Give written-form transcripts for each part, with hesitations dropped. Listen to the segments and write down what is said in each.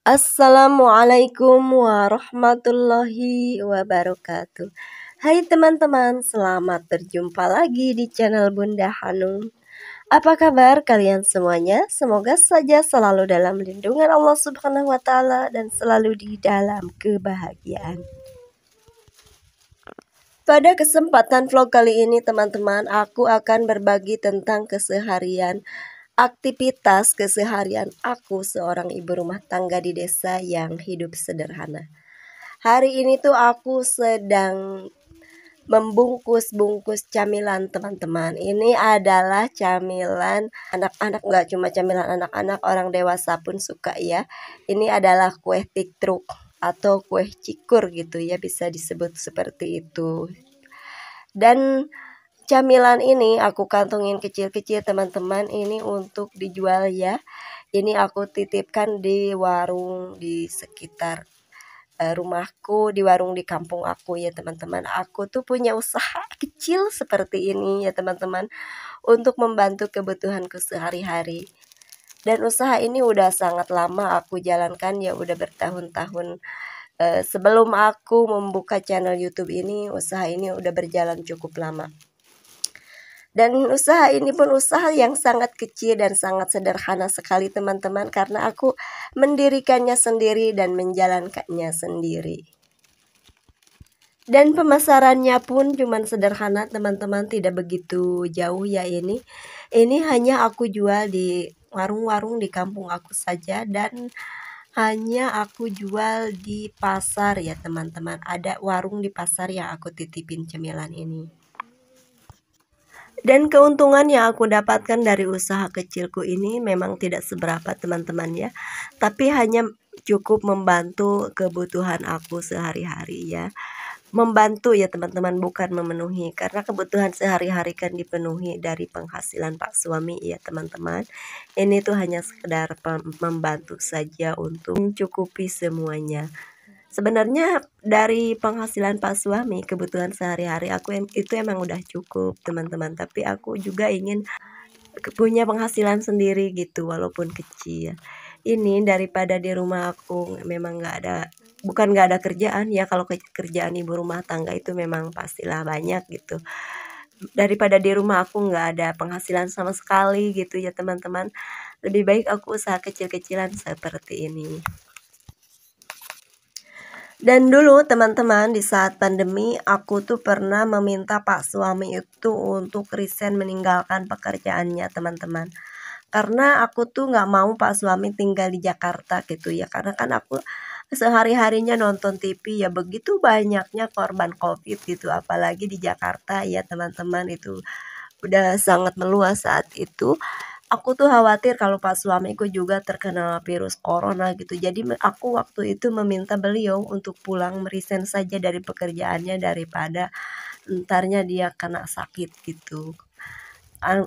Assalamualaikum warahmatullahi wabarakatuh. Hai teman-teman, selamat berjumpa lagi di channel Bunda Hanum. Apa kabar kalian semuanya? Semoga saja selalu dalam lindungan Allah Subhanahu wa Ta'ala dan selalu di dalam kebahagiaan. Pada kesempatan vlog kali ini teman-teman, aku akan berbagi tentang aktivitas keseharian aku seorang ibu rumah tangga di desa yang hidup sederhana. Hari ini tuh aku sedang membungkus-bungkus camilan teman-teman. Ini adalah camilan anak-anak, nggak cuma camilan anak-anak, orang dewasa pun suka ya. Ini adalah kue tikruk atau kue cikur gitu ya, bisa disebut seperti itu. Dan camilan ini aku kantongin kecil-kecil teman-teman, ini untuk dijual ya. Ini aku titipkan di warung di sekitar rumahku, di warung di kampung aku ya teman-teman. Aku tuh punya usaha kecil seperti ini ya teman-teman, untuk membantu kebutuhanku sehari-hari. Dan usaha ini udah sangat lama aku jalankan ya, udah bertahun-tahun. Sebelum aku membuka channel YouTube ini, usaha ini udah berjalan cukup lama. Dan usaha ini pun usaha yang sangat kecil dan sangat sederhana sekali teman-teman, karena aku mendirikannya sendiri dan menjalankannya sendiri. Dan pemasarannya pun cuman sederhana teman-teman, tidak begitu jauh ya ini. Ini hanya aku jual di warung-warung di kampung aku saja, dan hanya aku jual di pasar ya teman-teman. Ada warung di pasar yang aku titipin cemilan ini. Dan keuntungan yang aku dapatkan dari usaha kecilku ini memang tidak seberapa teman-teman ya, tapi hanya cukup membantu kebutuhan aku sehari-hari ya. Membantu ya teman-teman, bukan memenuhi, karena kebutuhan sehari-hari kan dipenuhi dari penghasilan Pak suami ya teman-teman. Ini tuh hanya sekedar membantu saja untuk mencukupi semuanya. Sebenarnya dari penghasilan Pak suami, kebutuhan sehari-hari aku itu emang udah cukup teman-teman, tapi aku juga ingin punya penghasilan sendiri gitu walaupun kecil. Ini daripada di rumah aku memang bukan nggak ada kerjaan ya, kalau kerjaan ibu rumah tangga itu memang pastilah banyak gitu. Daripada di rumah aku nggak ada penghasilan sama sekali gitu ya teman-teman, lebih baik aku usaha kecil-kecilan seperti ini. Dan dulu teman-teman, di saat pandemi aku tuh pernah meminta Pak suami itu untuk resign, meninggalkan pekerjaannya teman-teman. Karena aku tuh nggak mau Pak suami tinggal di Jakarta gitu ya, karena kan aku sehari-harinya nonton TV ya, begitu banyaknya korban COVID gitu, apalagi di Jakarta ya teman-teman, itu udah sangat meluas saat itu. Aku tuh khawatir kalau Pak suamiku juga terkena virus corona gitu. Jadi aku waktu itu meminta beliau untuk pulang, meresign saja dari pekerjaannya daripada entarnya dia kena sakit gitu.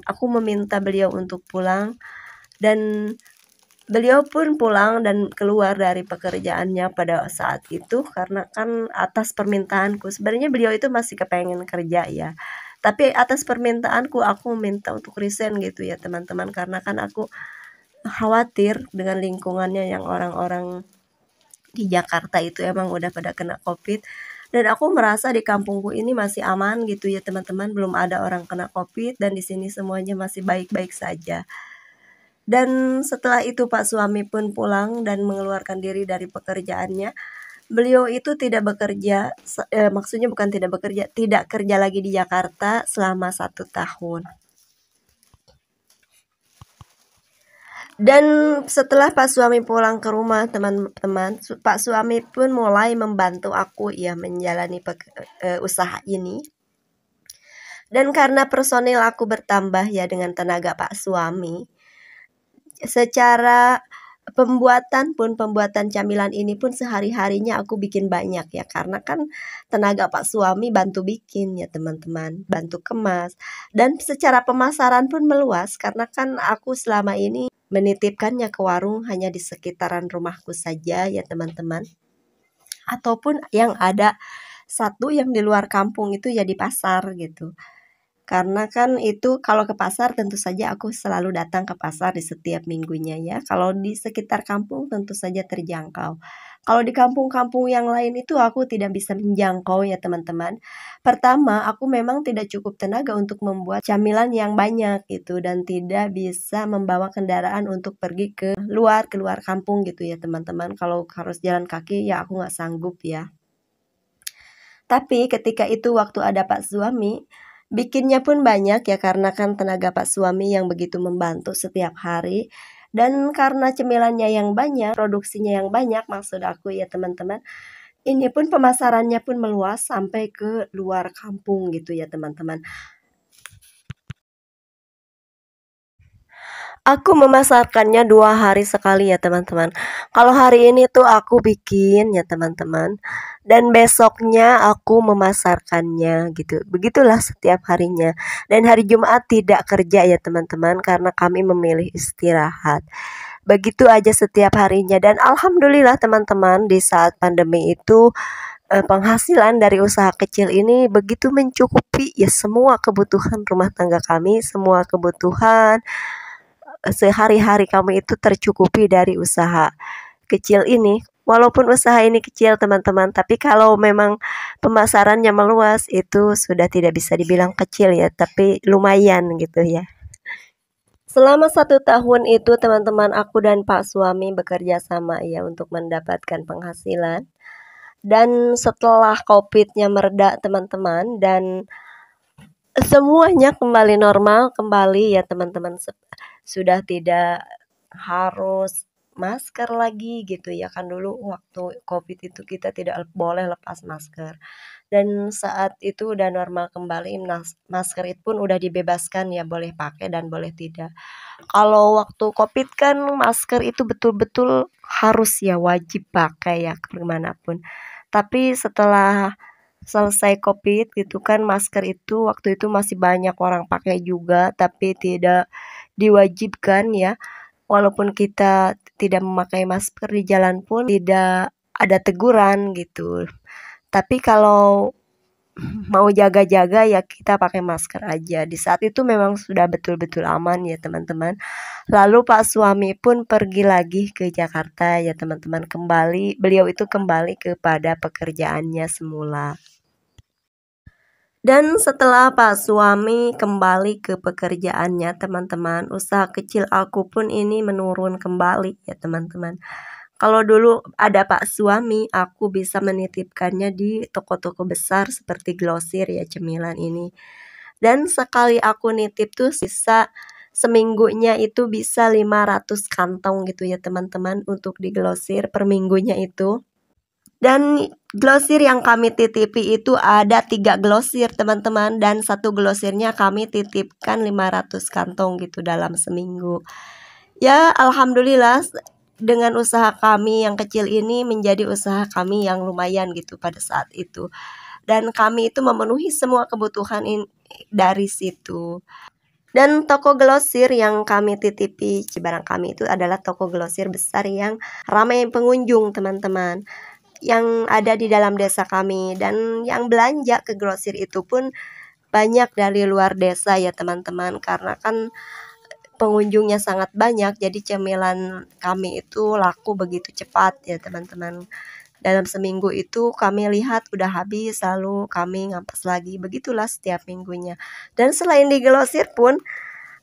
Aku meminta beliau untuk pulang, dan beliau pun pulang dan keluar dari pekerjaannya pada saat itu, karena kan atas permintaanku. Sebenarnya beliau itu masih kepengen kerja ya, tapi atas permintaanku aku minta untuk resign gitu ya teman-teman, karena kan aku khawatir dengan lingkungannya yang orang-orang di Jakarta itu emang udah pada kena COVID. Dan aku merasa di kampungku ini masih aman gitu ya teman-teman, belum ada orang kena COVID, dan di sini semuanya masih baik-baik saja. Dan setelah itu Pak suami pun pulang dan mengeluarkan diri dari pekerjaannya. Beliau itu tidak bekerja, maksudnya bukan tidak bekerja, tidak kerja lagi di Jakarta selama 1 tahun. Dan setelah Pak suami pulang ke rumah teman-teman, Pak suami pun mulai membantu aku ya menjalani usaha ini. Dan karena personil aku bertambah ya dengan tenaga Pak suami, secara pembuatan camilan ini pun sehari-harinya aku bikin banyak ya, karena kan tenaga Pak suami bantu bikin ya teman-teman, bantu kemas. Dan secara pemasaran pun meluas, karena kan aku selama ini menitipkannya ke warung hanya di sekitaran rumahku saja ya teman-teman, ataupun yang ada satu yang di luar kampung itu ya di pasar gitu. Karena kan itu kalau ke pasar tentu saja aku selalu datang ke pasar di setiap minggunya ya. Kalau di sekitar kampung tentu saja terjangkau. Kalau di kampung-kampung yang lain itu aku tidak bisa menjangkau ya teman-teman. Pertama, aku memang tidak cukup tenaga untuk membuat camilan yang banyak gitu dan tidak bisa membawa kendaraan untuk pergi keluar kampung gitu ya teman-teman. Kalau harus jalan kaki ya aku nggak sanggup ya. Tapi ketika itu waktu ada Pak suami, bikinnya pun banyak ya karena kan tenaga Pak suami yang begitu membantu setiap hari. Dan karena cemilannya yang banyak, produksinya yang banyak, maksud aku ya teman-teman, ini pun pemasarannya pun meluas sampai ke luar kampung gitu ya teman-teman. Aku memasarkannya 2 hari sekali ya teman-teman. Kalau hari ini tuh aku bikin ya teman-teman, dan besoknya aku memasarkannya gitu. Begitulah setiap harinya. Dan hari Jumat tidak kerja ya teman-teman karena kami memilih istirahat. Begitu aja setiap harinya dan alhamdulillah teman-teman di saat pandemi itu penghasilan dari usaha kecil ini begitu mencukupi ya semua kebutuhan rumah tangga kami, semua kebutuhan sehari-hari kami itu tercukupi dari usaha kecil ini. Walaupun usaha ini kecil teman-teman, tapi kalau memang pemasarannya meluas itu sudah tidak bisa dibilang kecil ya, tapi lumayan gitu ya. Selama 1 tahun itu teman-teman aku dan Pak suami bekerja sama ya untuk mendapatkan penghasilan. Dan setelah COVID-nya mereda teman-teman dan semuanya kembali normal kembali ya teman-teman, sudah tidak harus masker lagi gitu ya kan dulu waktu COVID itu kita tidak boleh lepas masker. Dan saat itu udah normal kembali, masker itu pun udah dibebaskan ya boleh pakai dan boleh tidak. Kalau waktu COVID kan masker itu betul-betul harus ya wajib pakai ya kemanapun. Tapi setelah selesai COVID gitu kan masker itu waktu itu masih banyak orang pakai juga tapi tidak diwajibkan ya. Walaupun kita tidak memakai masker di jalan pun tidak ada teguran gitu. Tapi kalau mau jaga-jaga ya kita pakai masker aja. Di saat itu memang sudah betul-betul aman ya teman-teman. Lalu Pak suami pun pergi lagi ke Jakarta ya teman-teman. Beliau itu kembali kepada pekerjaannya semula. Dan setelah Pak suami kembali ke pekerjaannya teman-teman, usaha kecil aku pun ini menurun kembali ya teman-teman. Kalau dulu ada Pak suami, aku bisa menitipkannya di toko-toko besar seperti Glosir ya cemilan ini. Dan sekali aku nitip tuh sisa seminggunya itu bisa 500 kantong gitu ya teman-teman untuk di Glosir per minggunya itu. Dan glosir yang kami titipi itu ada 3 glosir teman-teman dan 1 glosirnya kami titipkan 500 kantong gitu dalam seminggu. Ya alhamdulillah dengan usaha kami yang kecil ini menjadi usaha kami yang lumayan gitu pada saat itu. Dan kami itu memenuhi semua kebutuhan dari situ. Dan toko glosir yang kami titipi barang kami itu adalah toko glosir besar yang ramai pengunjung teman-teman yang ada di dalam desa kami. Dan yang belanja ke grosir itu pun banyak dari luar desa ya teman-teman karena kan pengunjungnya sangat banyak jadi cemilan kami itu laku begitu cepat ya teman-teman. Dalam seminggu itu kami lihat udah habis lalu kami ngampas lagi, begitulah setiap minggunya. Dan selain di grosir pun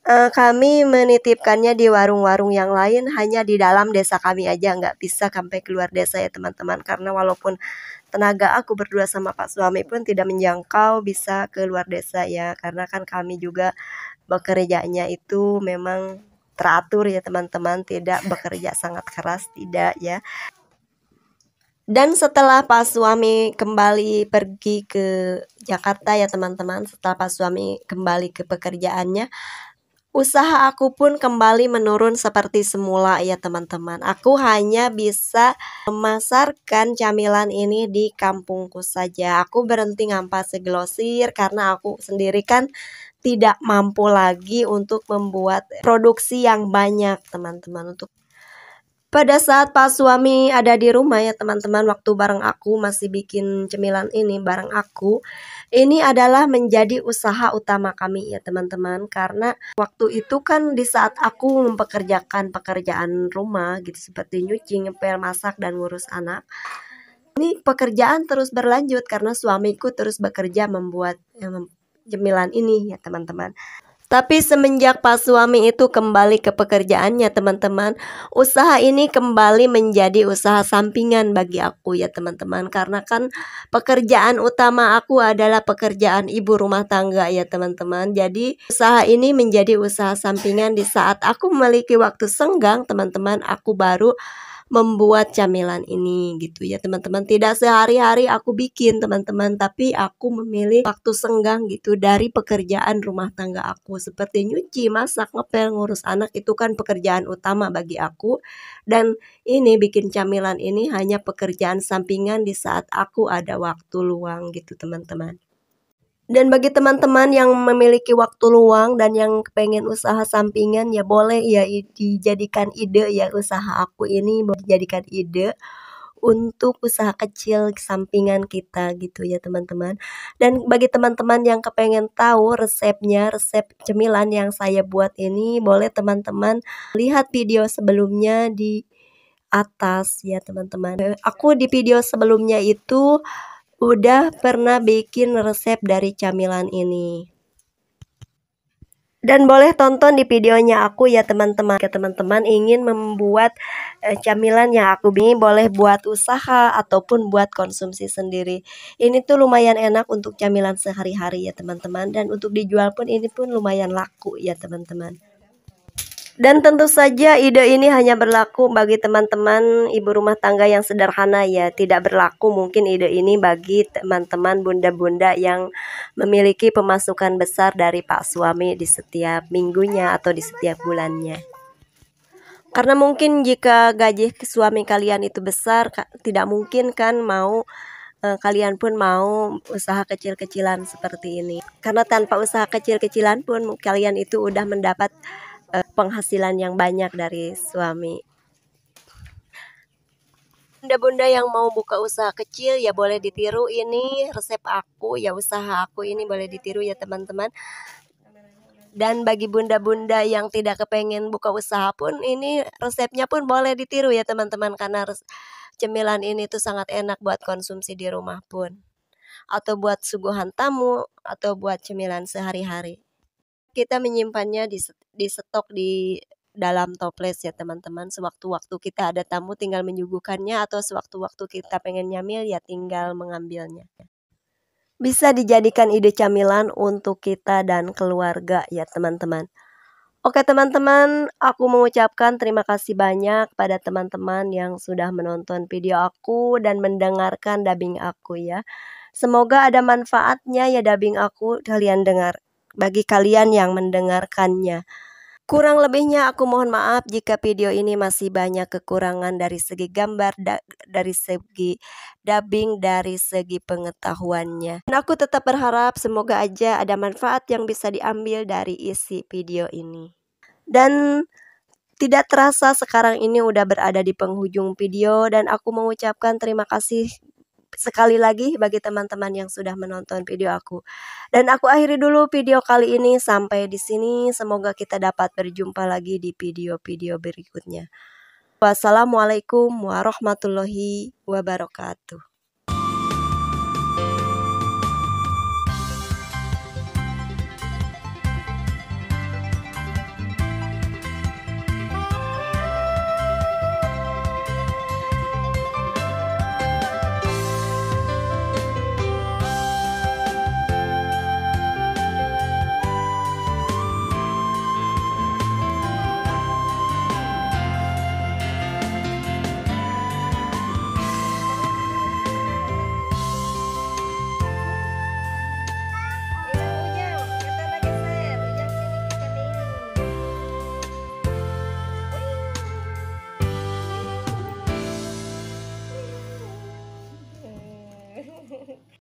kami menitipkannya di warung-warung yang lain, hanya di dalam desa kami aja, nggak bisa sampai keluar desa ya teman-teman. Karena walaupun tenaga aku berdua sama Pak suami pun tidak menjangkau bisa ke luar desa ya. Karena kan kami juga bekerjanya itu memang teratur ya teman-teman, tidak bekerja sangat keras, tidak ya. Dan setelah Pak suami kembali pergi ke Jakarta ya teman-teman, setelah Pak suami kembali ke pekerjaannya, usaha aku pun kembali menurun seperti semula ya teman-teman. Aku hanya bisa memasarkan camilan ini di kampungku saja. Aku berhenti ngampas seglosir karena aku sendiri kan tidak mampu lagi untuk membuat produksi yang banyak teman-teman. Pada saat pas suami ada di rumah ya teman-teman, waktu bareng aku masih bikin cemilan ini bareng aku, ini adalah menjadi usaha utama kami ya teman-teman. Karena waktu itu kan di saat aku mempekerjakan pekerjaan rumah gitu seperti nyuci, ngepel, masak, dan ngurus anak. Ini pekerjaan terus berlanjut karena suamiku terus bekerja membuat cemilan ini ya teman-teman. Tapi semenjak pas suami itu kembali ke pekerjaannya teman-teman, usaha ini kembali menjadi usaha sampingan bagi aku ya teman-teman. Karena kan pekerjaan utama aku adalah pekerjaan ibu rumah tangga ya teman-teman. Jadi usaha ini menjadi usaha sampingan di saat aku memiliki waktu senggang teman-teman, aku baru membuat camilan ini gitu ya teman-teman. Tidak sehari-hari aku bikin teman-teman, tapi aku memilih waktu senggang gitu dari pekerjaan rumah tangga aku seperti nyuci, masak, ngepel, ngurus anak. Itu kan pekerjaan utama bagi aku, dan ini bikin camilan ini hanya pekerjaan sampingan di saat aku ada waktu luang gitu teman-teman. Dan bagi teman-teman yang memiliki waktu luang dan yang pengen usaha sampingan ya boleh ya dijadikan ide ya, usaha aku ini boleh dijadikan ide untuk usaha kecil sampingan kita gitu ya teman-teman. Dan bagi teman-teman yang kepengen tahu resepnya, resep cemilan yang saya buat ini, boleh teman-teman lihat video sebelumnya di atas ya teman-teman. Aku di video sebelumnya itu udah pernah bikin resep dari camilan ini. Dan boleh tonton di videonya aku ya teman-teman. Jika teman-teman ingin membuat camilan yang aku bikin, boleh buat usaha ataupun buat konsumsi sendiri. Ini tuh lumayan enak untuk camilan sehari-hari ya teman-teman. Dan untuk dijual pun ini pun lumayan laku ya teman-teman. Dan tentu saja ide ini hanya berlaku bagi teman-teman ibu rumah tangga yang sederhana ya. Tidak berlaku mungkin ide ini bagi teman-teman bunda-bunda yang memiliki pemasukan besar dari pak suami di setiap minggunya atau di setiap bulannya. Karena mungkin jika gaji suami kalian itu besar, tidak mungkin kan kalian pun mau usaha kecil-kecilan seperti ini. Karena tanpa usaha kecil-kecilan pun kalian itu udah mendapat penghasilan yang banyak dari suami. Bunda-bunda yang mau buka usaha kecil ya boleh ditiru ini resep aku ya, usaha aku ini boleh ditiru ya teman-teman. Dan bagi bunda-bunda yang tidak kepengen buka usaha pun ini resepnya pun boleh ditiru ya teman-teman, karena cemilan ini tuh sangat enak buat konsumsi di rumah pun, atau buat suguhan tamu, atau buat cemilan sehari-hari. Kita menyimpannya di stok di dalam toples ya teman-teman. Sewaktu-waktu kita ada tamu tinggal menyuguhkannya, atau sewaktu-waktu kita pengen nyamil ya tinggal mengambilnya. Bisa dijadikan ide camilan untuk kita dan keluarga ya teman-teman. Oke teman-teman, aku mengucapkan terima kasih banyak pada teman-teman yang sudah menonton video aku dan mendengarkan dubbing aku ya. Semoga ada manfaatnya ya dubbing aku kalian dengar, bagi kalian yang mendengarkannya. Kurang lebihnya aku mohon maaf jika video ini masih banyak kekurangan dari segi gambar, dari segi dubbing, dari segi pengetahuannya. Dan aku tetap berharap semoga aja ada manfaat yang bisa diambil dari isi video ini. Dan tidak terasa sekarang ini udah berada di penghujung video, dan aku mengucapkan terima kasih sekali lagi bagi teman-teman yang sudah menonton video aku. Dan aku akhiri dulu video kali ini sampai di sini. Semoga kita dapat berjumpa lagi di video-video berikutnya. Wassalamualaikum warahmatullahi wabarakatuh.